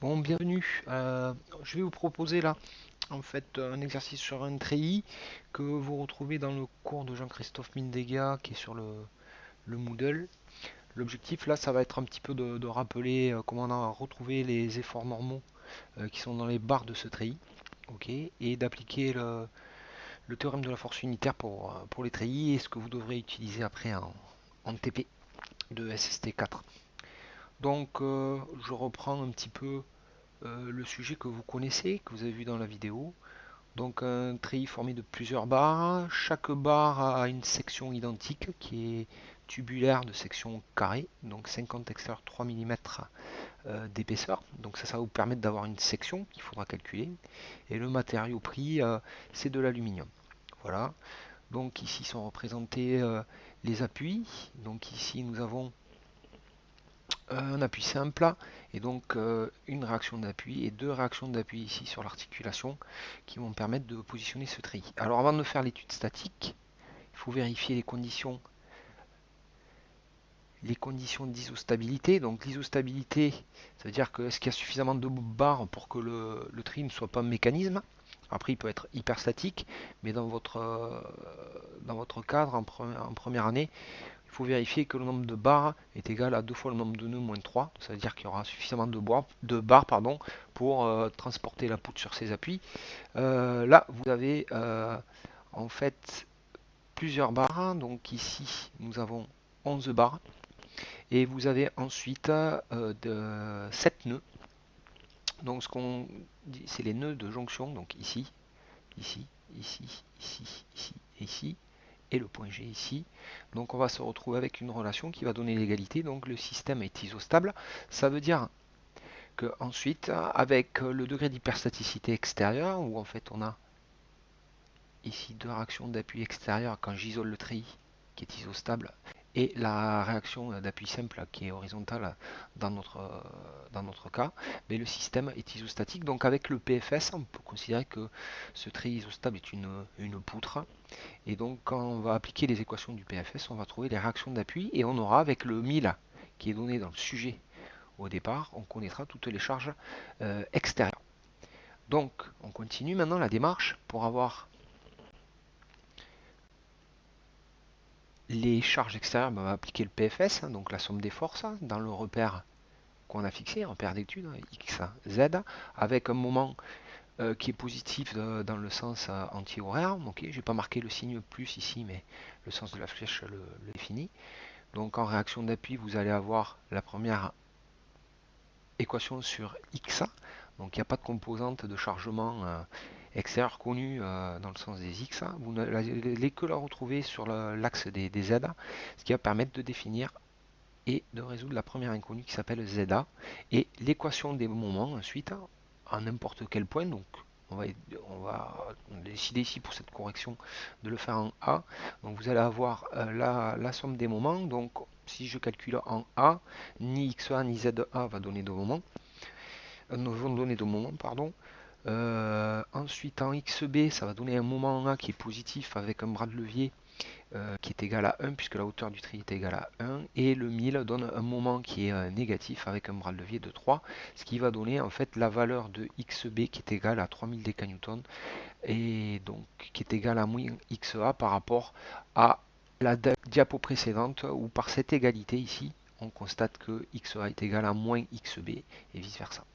Bon, bienvenue. Je vais vous proposer là, en fait, un exercice sur un treillis que vous retrouvez dans le cours de Jean-Christophe Mindega qui est sur le Moodle. L'objectif là, ça va être un petit peu de rappeler comment on a retrouvé les efforts normaux qui sont dans les barres de ce treillis, ok, et d'appliquer le théorème de la force unitaire pour les treillis et ce que vous devrez utiliser après en TP de SST4. Donc, je reprends un petit peu le sujet que vous connaissez, que vous avez vu dans la vidéo. Donc un treillis formé de plusieurs barres. Chaque barre a une section identique qui est tubulaire de section carrée, donc 50 extérieur 3 mm d'épaisseur. Donc ça va vous permettre d'avoir une section qu'il faudra calculer. Et le matériau pris, c'est de l'aluminium. Voilà. Donc ici sont représentés les appuis. Donc ici nous avons un appui simple et donc une réaction d'appui et deux réactions d'appui ici sur l'articulation qui vont permettre de positionner ce treillis. Alors avant de faire l'étude statique, il faut vérifier les conditions d'isostabilité. Donc l'isostabilité, ça veut dire que est-ce qu'il y a suffisamment de barres pour que le treillis ne soit pas un mécanisme. Après, il peut être hyperstatique, mais dans votre cadre en première année, il faut vérifier que le nombre de barres est égal à 2 fois le nombre de nœuds moins 3. Ça veut dire qu'il y aura suffisamment de barres pour transporter la poutre sur ses appuis. Là, vous avez en fait plusieurs barres. Donc ici, nous avons 11 barres. Et vous avez ensuite 7 nœuds. Donc ce qu'on dit, c'est les nœuds de jonction. Donc ici, ici, ici, ici, ici et ici. Et le point G ici. Donc on va se retrouver avec une relation qui va donner l'égalité. Donc le système est isostable. Ça veut dire que ensuite, avec le degré d'hyperstaticité extérieure, où en fait on a ici deux réactions d'appui extérieur quand j'isole le treillis qui est isostable, et la réaction d'appui simple qui est horizontale dans notre cas, mais le système est isostatique. Donc avec le PFS, on peut considérer que ce treillis isostable est une poutre. Et donc quand on va appliquer les équations du PFS, on va trouver les réactions d'appui et on aura avec le 1000 qui est donné dans le sujet au départ, on connaîtra toutes les charges extérieures. Donc on continue maintenant la démarche pour avoir les charges extérieures. On va appliquer le PFS, donc la somme des forces, dans le repère qu'on a fixé, repère d'étude, X, Z, avec un moment qui est positif dans le sens anti-horaire. Ok, je n'ai pas marqué le signe plus ici, mais le sens de la flèche le définit. Donc en réaction d'appui, vous allez avoir la première équation sur X. Donc il n'y a pas de composante de chargement extérieur connue dans le sens des X. Vous n'allez que la retrouver sur l'axe des Z, ce qui va permettre de définir et de résoudre la première inconnue qui s'appelle ZA. Et l'équation des moments ensuite, à n'importe quel point, donc on va décider ici pour cette correction de le faire en A. Donc vous allez avoir la somme des moments. Donc si je calcule en A, ni XA ni ZA va donner de moments. Vont donner de moments, pardon. Ensuite en XB, ça va donner un moment en A qui est positif avec un bras de levier qui est égal à 1 puisque la hauteur du treillis est égale à 1 et le 1000 donne un moment qui est négatif avec un bras de levier de 3, ce qui va donner en fait la valeur de XB qui est égale à 3000 décanewtons et donc qui est égal à moins XA par rapport à la diapo précédente où par cette égalité ici on constate que XA est égal à moins XB et vice versa.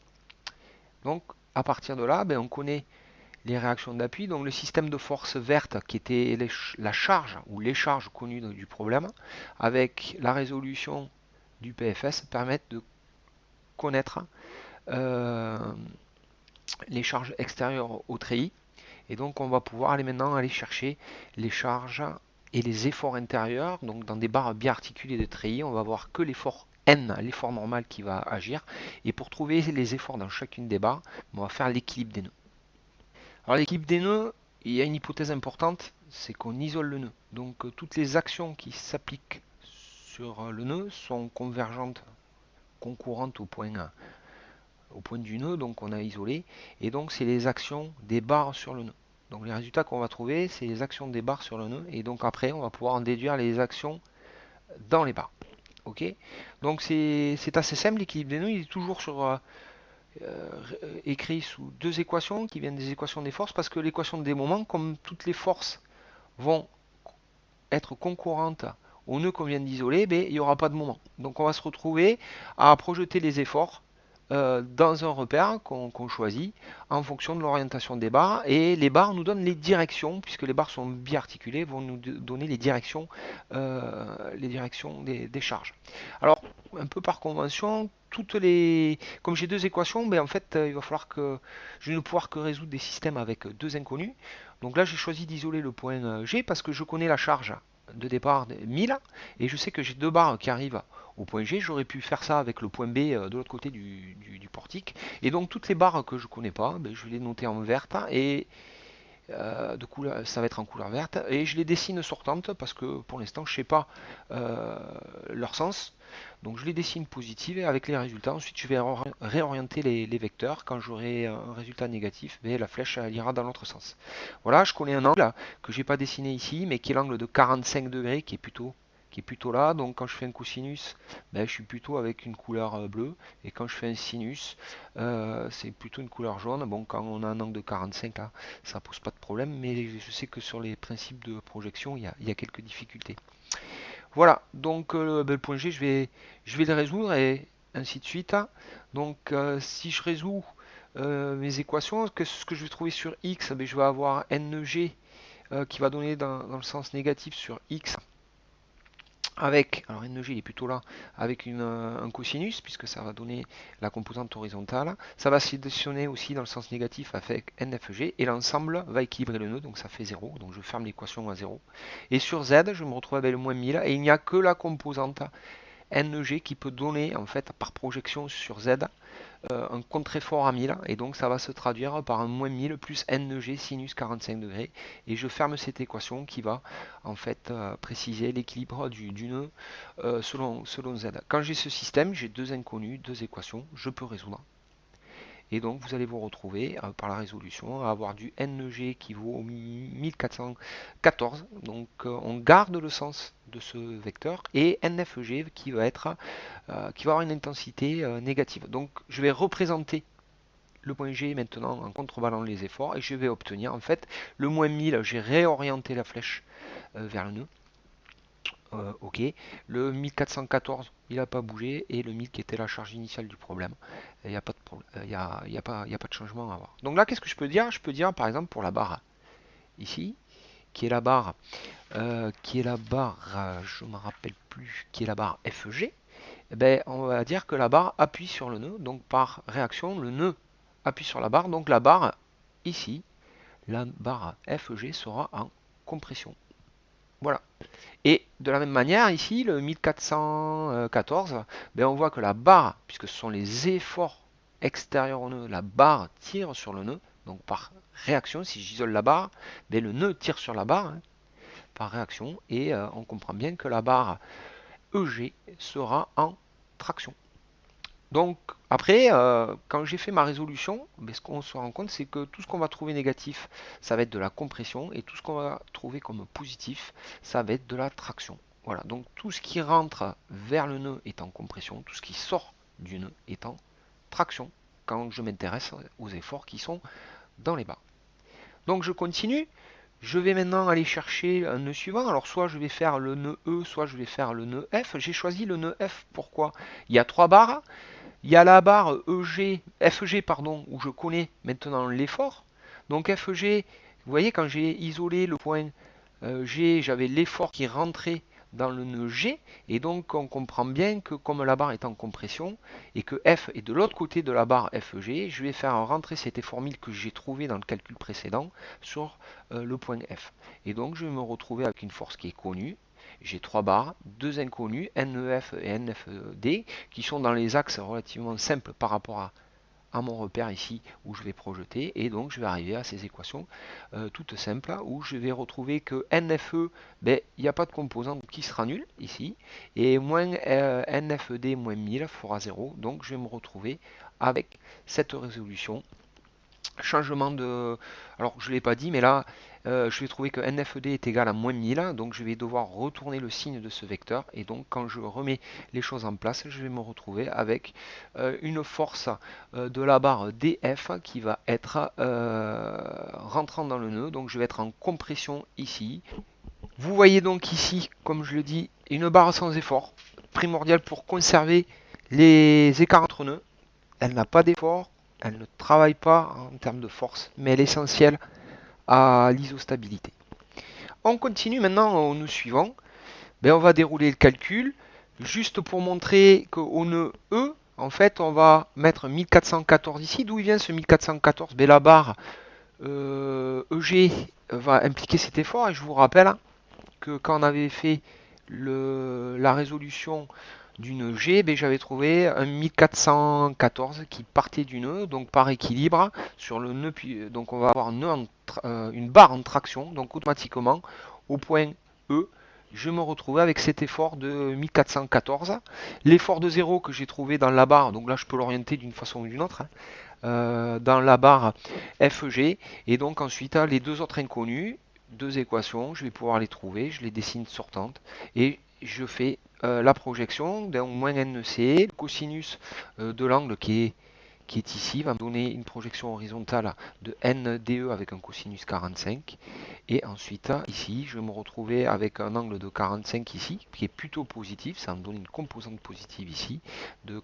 Donc à partir de là, on connaît les réactions d'appui. Donc le système de force verte qui était la charge ou les charges connues du problème avec la résolution du PFS permettent de connaître euh, les charges extérieures au treillis. Et donc on va pouvoir aller chercher les charges et les efforts intérieurs. Donc dans des barres bien articulées de treillis, on va voir que l'effort N, l'effort normal qui va agir. Et pour trouver les efforts dans chacune des barres, on va faire l'équilibre des nœuds. Alors l'équilibre des nœuds, il y a une hypothèse importante, c'est qu'on isole le nœud. Donc toutes les actions qui s'appliquent sur le nœud sont convergentes, concurrentes au point du nœud, donc on a isolé. Et donc c'est les actions des barres sur le nœud. Donc les résultats qu'on va trouver, c'est les actions des barres sur le nœud. Et donc après, on va pouvoir en déduire les actions dans les barres. Ok. Donc c'est assez simple, l'équilibre des nœuds, il est toujours sur écrit sous deux équations qui viennent des équations des forces, parce que l'équation des moments, comme toutes les forces vont être concurrentes au nœud qu'on vient d'isoler, ben, il n'y aura pas de moment. Donc on va se retrouver à projeter les efforts dans un repère qu'on choisit en fonction de l'orientation des barres. Et les barres nous donnent les directions, puisque les barres sont biarticulées, vont nous donner les directions des charges. Alors, un peu par convention, comme j'ai deux équations, ben en fait, il va falloir que je vais ne pouvoir que résoudre des systèmes avec deux inconnus. Donc là, j'ai choisi d'isoler le point G parce que je connais la charge de départ de 1000 et je sais que j'ai deux barres qui arrivent au point G. J'aurais pu faire ça avec le point B de l'autre côté du portique. Et donc toutes les barres que je connais pas, ben, je vais les noter en verte et de couleur, ça va être en couleur verte et je les dessine sortantes parce que pour l'instant je sais pas leur sens, donc je les dessine positives et avec les résultats ensuite je vais réorienter les vecteurs. Quand j'aurai un résultat négatif, ben, la flèche elle ira dans l'autre sens. Voilà, je connais un angle que j'ai pas dessiné ici mais qui est l'angle de 45 degrés qui est plutôt là. Donc quand je fais un cosinus, ben, je suis plutôt avec une couleur bleue. Et quand je fais un sinus, c'est plutôt une couleur jaune. Bon, quand on a un angle de 45 là, ça pose pas de problème. Mais je sais que sur les principes de projection, il y a quelques difficultés. Voilà, donc ben, le point G, je vais le résoudre et ainsi de suite. Donc si je résous mes équations, ce que je vais trouver sur X, ben, je vais avoir NG qui va donner dans le sens négatif sur X avec, alors NG il est plutôt là, avec un cosinus, puisque ça va donner la composante horizontale. Ça va s'additionner aussi dans le sens négatif avec NFG, et l'ensemble va équilibrer le nœud, donc ça fait 0, donc je ferme l'équation à 0. Et sur Z, je me retrouve avec le moins 1000, et il n'y a que la composante NG qui peut donner, en fait, par projection sur Z, un contre-effort à 1000 et donc ça va se traduire par un moins 1000 plus NG sinus 45 degrés et je ferme cette équation qui va en fait préciser l'équilibre du nœud selon Z. Quand j'ai ce système, j'ai deux inconnus, deux équations, je peux résoudre. Et donc vous allez vous retrouver par la résolution à avoir du NG qui vaut 1414. Donc on garde le sens de ce vecteur et NFG qui va avoir une intensité négative. Donc je vais représenter le point G maintenant en contrebalant les efforts et je vais obtenir en fait le moins 1000. J'ai réorienté la flèche vers le nœud. Ok, le 1414 il n'a pas bougé et le 1000 qui était la charge initiale du problème, il n'y a pas de problème, il a pas de changement à avoir. Donc là qu'est-ce que je peux dire? Je peux dire par exemple pour la barre ici, qui est la barre, je ne me rappelle plus, qui est la barre FG, eh ben, on va dire que la barre appuie sur le nœud, donc par réaction le nœud appuie sur la barre, donc la barre ici, la barre FG sera en compression. Voilà. Et de la même manière, ici, le 1414, ben on voit que la barre, puisque ce sont les efforts extérieurs au nœud, la barre tire sur le nœud, donc par réaction, si j'isole la barre, ben le nœud tire sur la barre, hein, par réaction, et on comprend bien que la barre EG sera en traction. Donc après, quand j'ai fait ma résolution, ben, ce qu'on se rend compte, c'est que tout ce qu'on va trouver négatif, ça va être de la compression, et tout ce qu'on va trouver comme positif, ça va être de la traction. Voilà, donc tout ce qui rentre vers le nœud est en compression, tout ce qui sort du nœud est en traction, quand je m'intéresse aux efforts qui sont dans les barres. Donc je continue, je vais maintenant aller chercher un nœud suivant, alors soit je vais faire le nœud E, soit je vais faire le nœud F. J'ai choisi le nœud F, pourquoi? Il y a trois barres, il y a la barre FG pardon, où je connais maintenant l'effort. Donc FG, vous voyez, quand j'ai isolé le point G, j'avais l'effort qui rentrait dans le nœud G. Et donc on comprend bien que comme la barre est en compression et que F est de l'autre côté de la barre FG, je vais faire rentrer cet effort 1000 que j'ai trouvé dans le calcul précédent sur le point F. Et donc je vais me retrouver avec une force qui est connue. J'ai trois barres, deux inconnus, NEF et NFD, qui sont dans les axes relativement simples par rapport à mon repère ici où je vais projeter. Et donc je vais arriver à ces équations toutes simples où je vais retrouver que NFE, ben, il n'y a pas de composante qui sera nul ici. Et moins NFD moins 1000 fera 0. Donc je vais me retrouver avec cette résolution changement de... Alors, je ne l'ai pas dit, mais là, je vais trouver que NFD est égal à moins 1000, donc je vais devoir retourner le signe de ce vecteur, et donc quand je remets les choses en place, je vais me retrouver avec une force de la barre DF qui va être rentrant dans le nœud, donc je vais être en compression ici. Vous voyez donc ici, comme je le dis, une barre sans effort, primordiale pour conserver les écarts entre nœuds. Elle n'a pas d'effort, elle ne travaille pas en termes de force, mais elle est essentielle à l'isostabilité. On continue maintenant au nœud suivant. Ben, on va dérouler le calcul, juste pour montrer qu'au nœud E, en fait, on va mettre 1414 ici. D'où il vient ce 1414? Ben, la barre EG va impliquer cet effort, et je vous rappelle que quand on avait fait la résolution d'une G, ben, j'avais trouvé un 1414 qui partait du nœud, donc par équilibre sur le nœud, donc on va avoir une barre en traction, donc automatiquement au point E, je me retrouvais avec cet effort de 1414. L'effort de 0 que j'ai trouvé dans la barre, donc là je peux l'orienter d'une façon ou d'une autre, dans la barre FG, et donc ensuite les deux autres inconnus, deux équations, je vais pouvoir les trouver, je les dessine sortantes, et je fais la projection d'un moins NC, le cosinus de l'angle qui est ici, va me donner une projection horizontale de NDE avec un cosinus 45. Et ensuite, ici, je vais me retrouver avec un angle de 45 ici, qui est plutôt positif. Ça me donne une composante positive ici, de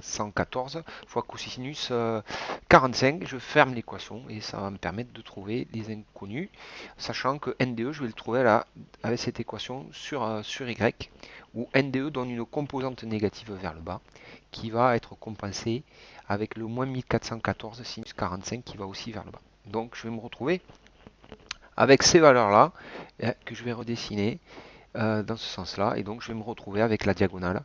114 fois cosinus 45. Je ferme l'équation et ça va me permettre de trouver les inconnus, sachant que NDE, je vais le trouver là, avec cette équation sur Y, où NDE donne une composante négative vers le bas, qui va être compensé avec le moins 1414 sinus 45 qui va aussi vers le bas. Donc je vais me retrouver avec ces valeurs-là que je vais redessiner dans ce sens-là. Et donc je vais me retrouver avec la diagonale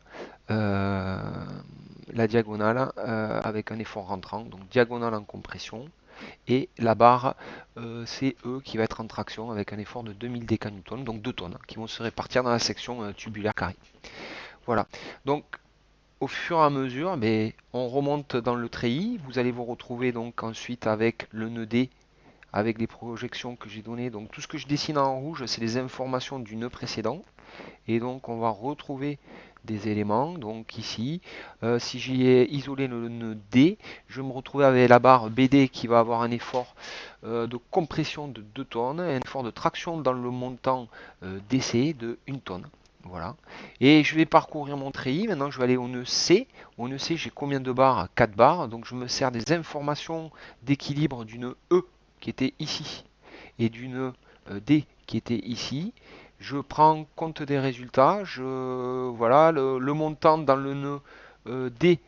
avec un effort rentrant, donc diagonale en compression, et la barre CE qui va être en traction avec un effort de 2000 décanewtons, donc 2 tonnes, qui vont se répartir dans la section tubulaire carrée. Voilà. Donc au fur et à mesure, mais on remonte dans le treillis. Vous allez vous retrouver donc ensuite avec le nœud D, avec les projections que j'ai données. Donc tout ce que je dessine en rouge, c'est les informations du nœud précédent. Et donc on va retrouver des éléments. Donc ici, si j'ai isolé le nœud D, je vais me retrouver avec la barre BD qui va avoir un effort de compression de 2 tonnes, et un effort de traction dans le montant DC de 1 tonne. Voilà. Et je vais parcourir mon treillis. Maintenant, je vais aller au nœud C. Au nœud C, j'ai combien de barres? 4 barres. Donc, je me sers des informations d'équilibre du nœud E qui était ici et du nœud D qui était ici. Je prends compte des résultats. Voilà, le montant dans le nœud D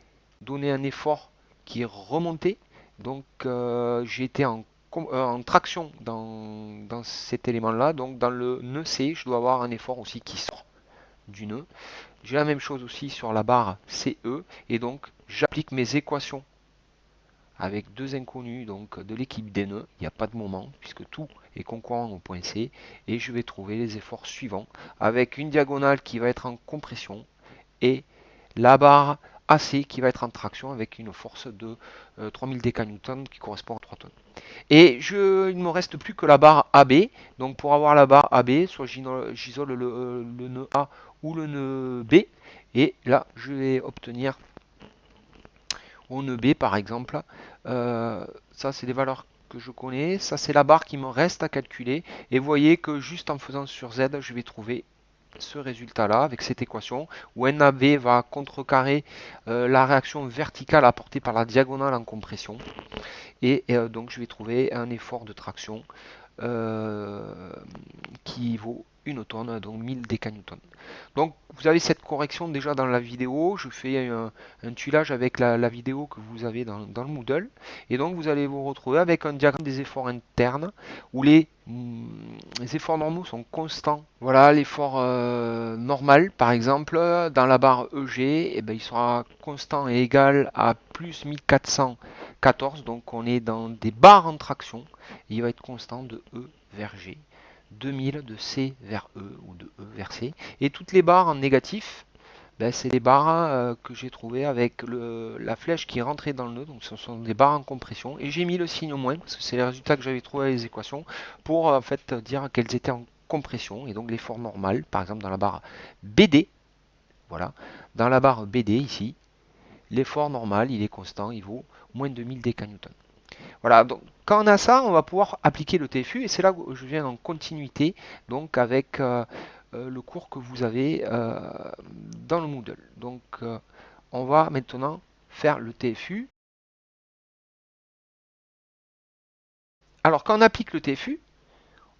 donnait un effort qui est remonté. Donc, j'ai été en traction dans cet élément-là. Donc, dans le nœud C, je dois avoir un effort aussi qui sort du nœud. J'ai la même chose aussi sur la barre CE, et donc j'applique mes équations avec deux inconnus donc de l'équipe des nœuds. Il n'y a pas de moment puisque tout est concurrent au point C, et je vais trouver les efforts suivants avec une diagonale qui va être en compression et la barre AC qui va être en traction avec une force de 3000 décanewtons qui correspond à 3 tonnes. Et il ne me reste plus que la barre AB. Donc pour avoir la barre AB, soit j'isole le nœud A ou le nœud B. Et là, je vais obtenir au nœud B par exemple. Ça, c'est des valeurs que je connais. Ça, c'est la barre qui me reste à calculer. Et vous voyez que juste en faisant sur Z, je vais trouver ce résultat-là avec cette équation où NAB va contrecarrer la réaction verticale apportée par la diagonale en compression. Et donc je vais trouver un effort de traction qui vaut 1 tonne, donc 1000 décanewtons. Donc vous avez cette correction déjà dans la vidéo. Je fais un tuilage avec la vidéo que vous avez dans le Moodle. Et donc vous allez vous retrouver avec un diagramme des efforts internes où les efforts normaux sont constants. Voilà, l'effort normal par exemple dans la barre EG, il sera constant et égal à plus 1414. Donc on est dans des barres en traction et il va être constant de E vers G. 2000 de C vers E ou de E vers C, et toutes les barres en négatif Ben, c'est des barres que j'ai trouvé avec la flèche qui est rentrée dans le nœud. Donc ce sont des barres en compression. Et j'ai mis le signe au moins, parce que c'est les résultats que j'avais trouvé avec les équations, pour en fait dire qu'elles étaient en compression. Et donc l'effort normal, par exemple dans la barre BD, voilà, dans la barre BD ici, l'effort normal, il est constant, il vaut moins de 1000 décanewtons. Voilà, donc quand on a ça, on va pouvoir appliquer le TFU et c'est là où je viens en continuité donc avec le cours que vous avez dans le Moodle. Donc on va maintenant faire le TFU. Alors quand on applique le TFU,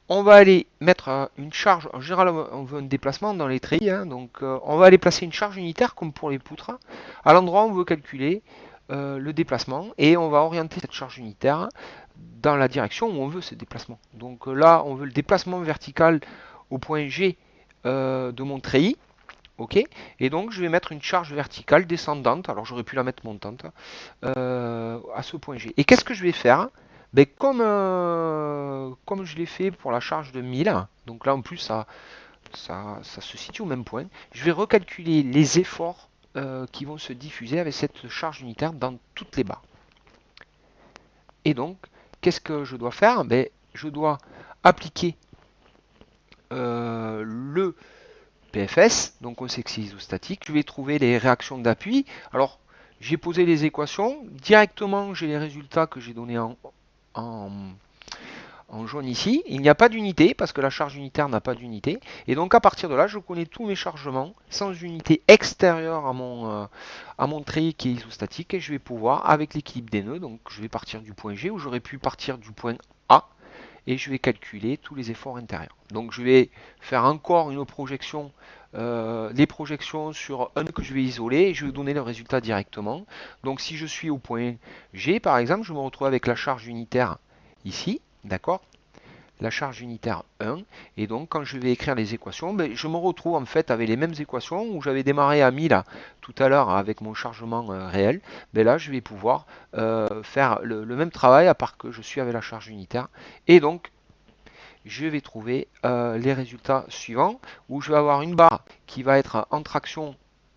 on va aller mettre une charge, en général on veut un déplacement dans les treillis, hein, donc on va aller placer une charge unitaire comme pour les poutres, à l'endroit où on veut calculer le déplacement et on va orienter cette charge unitaire dans la direction où on veut ce déplacement. Donc là on veut le déplacement vertical au point G de mon treillis, ok, et donc je vais mettre une charge verticale descendante, alors j'aurais pu la mettre montante, à ce point G. Et qu'est-ce que je vais faire? Ben, comme je l'ai fait pour la charge de 1000, donc là en plus ça se situe au même point, je vais recalculer les efforts qui vont se diffuser avec cette charge unitaire dans toutes les barres. Et donc, qu'est-ce que je dois faire? Ben, je dois appliquer le PFS, donc on sait que c'est isostatique. Je vais trouver les réactions d'appui. Alors, j'ai posé les équations. Directement, j'ai les résultats que j'ai donnés en, en jaune ici. Il n'y a pas d'unité parce que la charge unitaire n'a pas d'unité. Et donc, à partir de là, je connais tous mes chargements sans unité extérieure à mon treillis qui est isostatique. Et je vais pouvoir, avec l'équilibre des nœuds, donc je vais partir du point G où j'aurais pu partir du point A et je vais calculer tous les efforts intérieurs. Donc je vais faire encore une projection, les projections sur un que je vais isoler et je vais donner le résultat directement. Donc si je suis au point G par exemple, je me retrouve avec la charge unitaire ici, d'accord, la charge unitaire 1. Et donc quand je vais écrire les équations, ben, je me retrouve en fait avec les mêmes équations où j'avais démarré à 1000 tout à l'heure avec mon chargement réel. Ben là je vais pouvoir faire le même travail à part que je suis avec la charge unitaire. Et donc je vais trouver les résultats suivants où je vais avoir une barre qui va être en traction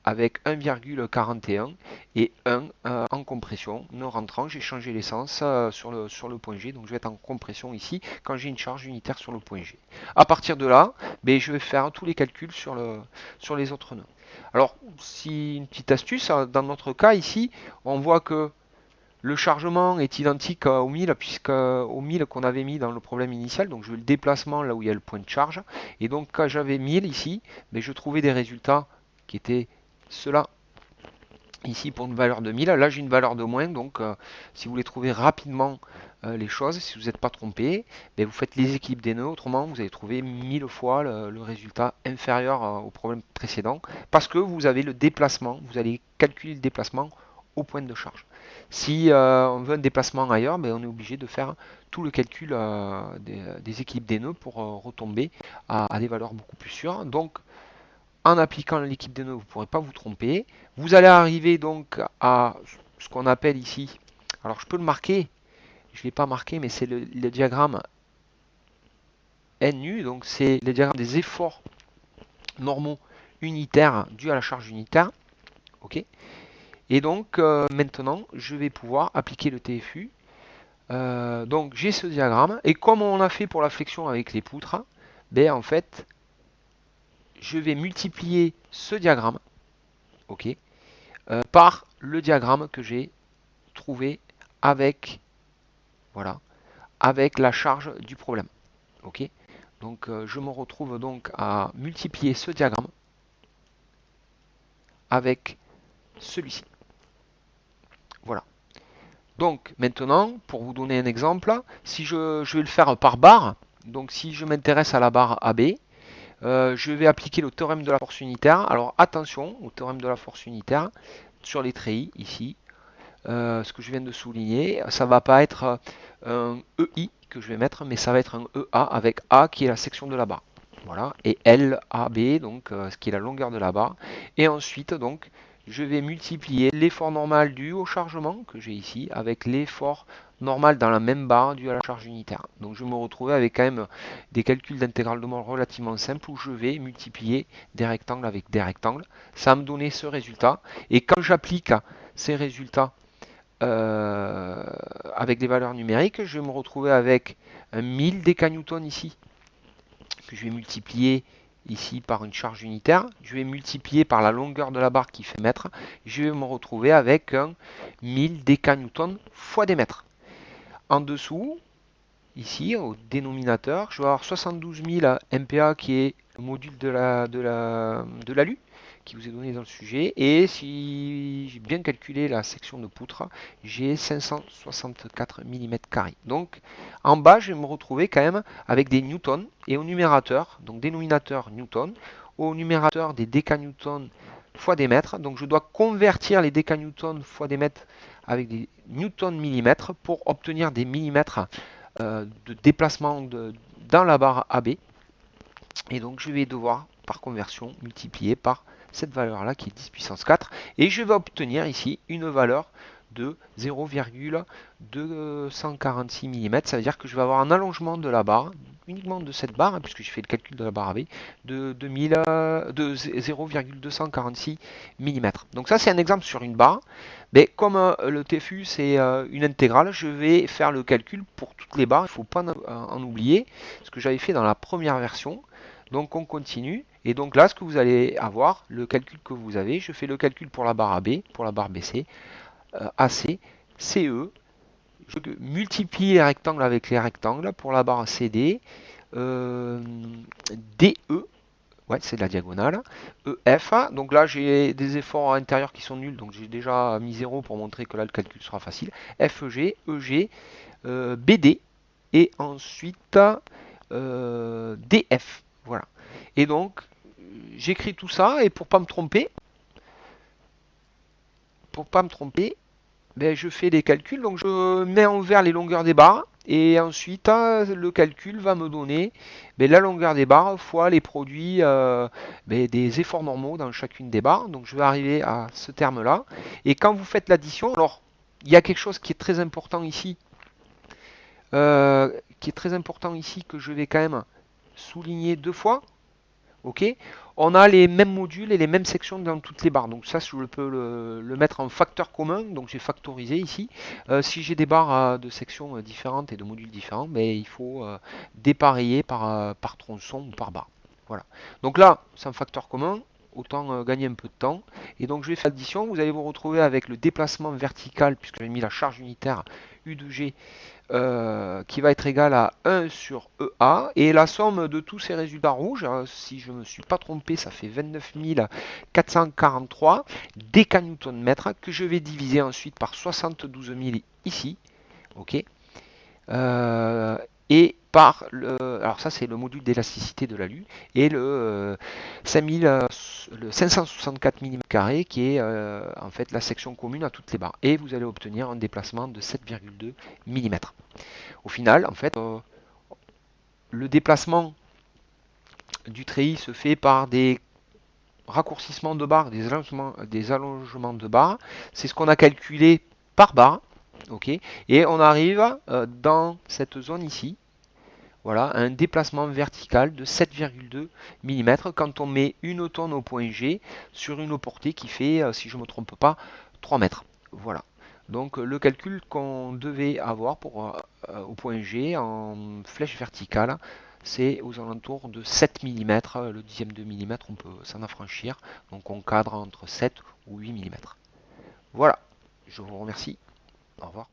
avec 1,41 et 1 en compression. Ne rentrant, j'ai changé l'essence sur le point G, donc je vais être en compression ici quand j'ai une charge unitaire sur le point G. À partir de là, ben, je vais faire tous les calculs sur les autres nœuds. Alors, si une petite astuce, dans notre cas ici, on voit que le chargement est identique au 1000 puisqu'au 1000 qu'on avait mis dans le problème initial, donc je veux le déplacement là où il y a le point de charge. Et donc quand j'avais 1000 ici, ben, je trouvais des résultats qui étaient ceux-là ici pour une valeur de 1000. Là j'ai une valeur de moins, donc si vous voulez trouver rapidement les choses, si vous n'êtes pas trompé, ben, vous faites les équilibres des nœuds, autrement vous allez trouver 1000 fois le résultat inférieur au problème précédent, parce que vous avez le déplacement, vous allez calculer le déplacement au point de charge. Si on veut un déplacement ailleurs, ben, on est obligé de faire tout le calcul des équilibres des nœuds pour retomber à des valeurs beaucoup plus sûres. Donc en appliquant l'équipe des nœuds, vous ne pourrez pas vous tromper. Vous allez arriver donc à ce qu'on appelle ici, alors je peux le marquer, je ne l'ai pas marqué, mais c'est le diagramme NU, donc c'est le diagramme des efforts normaux unitaires dus à la charge unitaire. Ok. Et donc maintenant, je vais pouvoir appliquer le TFU. Donc j'ai ce diagramme, et comme on a fait pour la flexion avec les poutres, ben, en fait, je vais multiplier ce diagramme, ok, par le diagramme que j'ai trouvé avec, voilà, avec la charge du problème. Ok. Donc je me retrouve donc à multiplier ce diagramme avec celui-ci. Voilà. Donc maintenant, pour vous donner un exemple, si je vais le faire par barre, donc si je m'intéresse à la barre AB, je vais appliquer le théorème de la force unitaire. Alors attention au théorème de la force unitaire sur les treillis ici. Ce que je viens de souligner, ça ne va pas être un EI que je vais mettre, mais ça va être un EA avec A qui est la section de la barre. Voilà, et LAB, donc ce qui est la longueur de la barre. Et ensuite, donc, je vais multiplier l'effort normal dû au chargement que j'ai ici avec l'effort normale dans la même barre due à la charge unitaire. Donc je vais me retrouver avec quand même des calculs d'intégrale de mole relativement simples où je vais multiplier des rectangles avec des rectangles. Ça va me donner ce résultat. Et quand j'applique ces résultats euh, avec des valeurs numériques, je vais me retrouver avec un 1000 décanewtons ici, que je vais multiplier ici par une charge unitaire, je vais multiplier par la longueur de la barre qui fait mètre, je vais me retrouver avec un 1000 décanewtons fois des mètres. En dessous, ici, au dénominateur, je vais avoir 72 000 MPa qui est le module de l'alu qui vous est donné dans le sujet. Et si j'ai bien calculé la section de poutre, j'ai 564 mm². Donc en bas, je vais me retrouver quand même avec des newtons. Et au numérateur, donc dénominateur newton, au numérateur des décanewtons fois des mètres. Donc je dois convertir les décanewtons fois des mètres avec des newtons millimètres pour obtenir des millimètres de déplacement dans la barre AB. Et donc je vais devoir, par conversion, multiplier par cette valeur-là qui est 10 puissance 4. Et je vais obtenir ici une valeur de 0,246 mm. Ça veut dire que je vais avoir un allongement de la barre, uniquement de cette barre, puisque je fais le calcul de la barre AB, de 0,246 mm. Donc ça c'est un exemple sur une barre. Mais comme le TFU c'est une intégrale, je vais faire le calcul pour toutes les barres. Il ne faut pas en oublier ce que j'avais fait dans la première version. Donc on continue. Et donc là, ce que vous allez avoir, le calcul que vous avez, je fais le calcul pour la barre AB, pour la barre BC, AC, CE. Je multiplie les rectangles avec les rectangles pour la barre CD, DE. Ouais, c'est de la diagonale. EF. Donc là, j'ai des efforts intérieurs qui sont nuls. Donc j'ai déjà mis 0 pour montrer que là, le calcul sera facile. FG, EG, BD. Et ensuite, DF. Voilà. Et donc, j'écris tout ça. Et pour pas me tromper, ben, je fais les calculs. Donc, je mets en vert les longueurs des barres. Et ensuite, le calcul va me donner ben, la longueur des barres fois les produits ben, des efforts normaux dans chacune des barres. Donc, je vais arriver à ce terme-là. Et quand vous faites l'addition, alors, il y a quelque chose qui est très important ici. Que je vais quand même souligner deux fois. Ok, on a les mêmes modules et les mêmes sections dans toutes les barres. Donc ça, je peux le mettre en facteur commun. Donc j'ai factorisé ici. Si j'ai des barres de sections différentes et de modules différents, mais il faut dépareiller par tronçon ou par barre. Voilà. Donc là, c'est un facteur commun. Autant gagner un peu de temps. Et donc je vais faire l'addition. Vous allez vous retrouver avec le déplacement vertical, puisque j'ai mis la charge unitaire U de G qui va être égal à 1 sur EA. Et la somme de tous ces résultats rouges, si je ne me suis pas trompé, ça fait 29 443 décanewtons-mètres que je vais diviser ensuite par 72 000 ici. Ok. Et par alors ça c'est le module d'élasticité de l'alu, et le 564 mm² qui est en fait la section commune à toutes les barres. Et vous allez obtenir un déplacement de 7,2 mm. Au final, en fait, le déplacement du treillis se fait par des raccourcissements de barres, des allongements de barres. C'est ce qu'on a calculé par barre. Ok, et on arrive dans cette zone ici, voilà, un déplacement vertical de 7,2 mm quand on met une tonne au point G sur une eau portée qui fait, si je ne me trompe pas, 3 mètres. Voilà. Donc le calcul qu'on devait avoir pour, au point G en flèche verticale, c'est aux alentours de 7 mm. Le dixième de millimètre, on peut s'en affranchir. Donc on cadre entre 7 ou 8 mm. Voilà. Je vous remercie. Au revoir.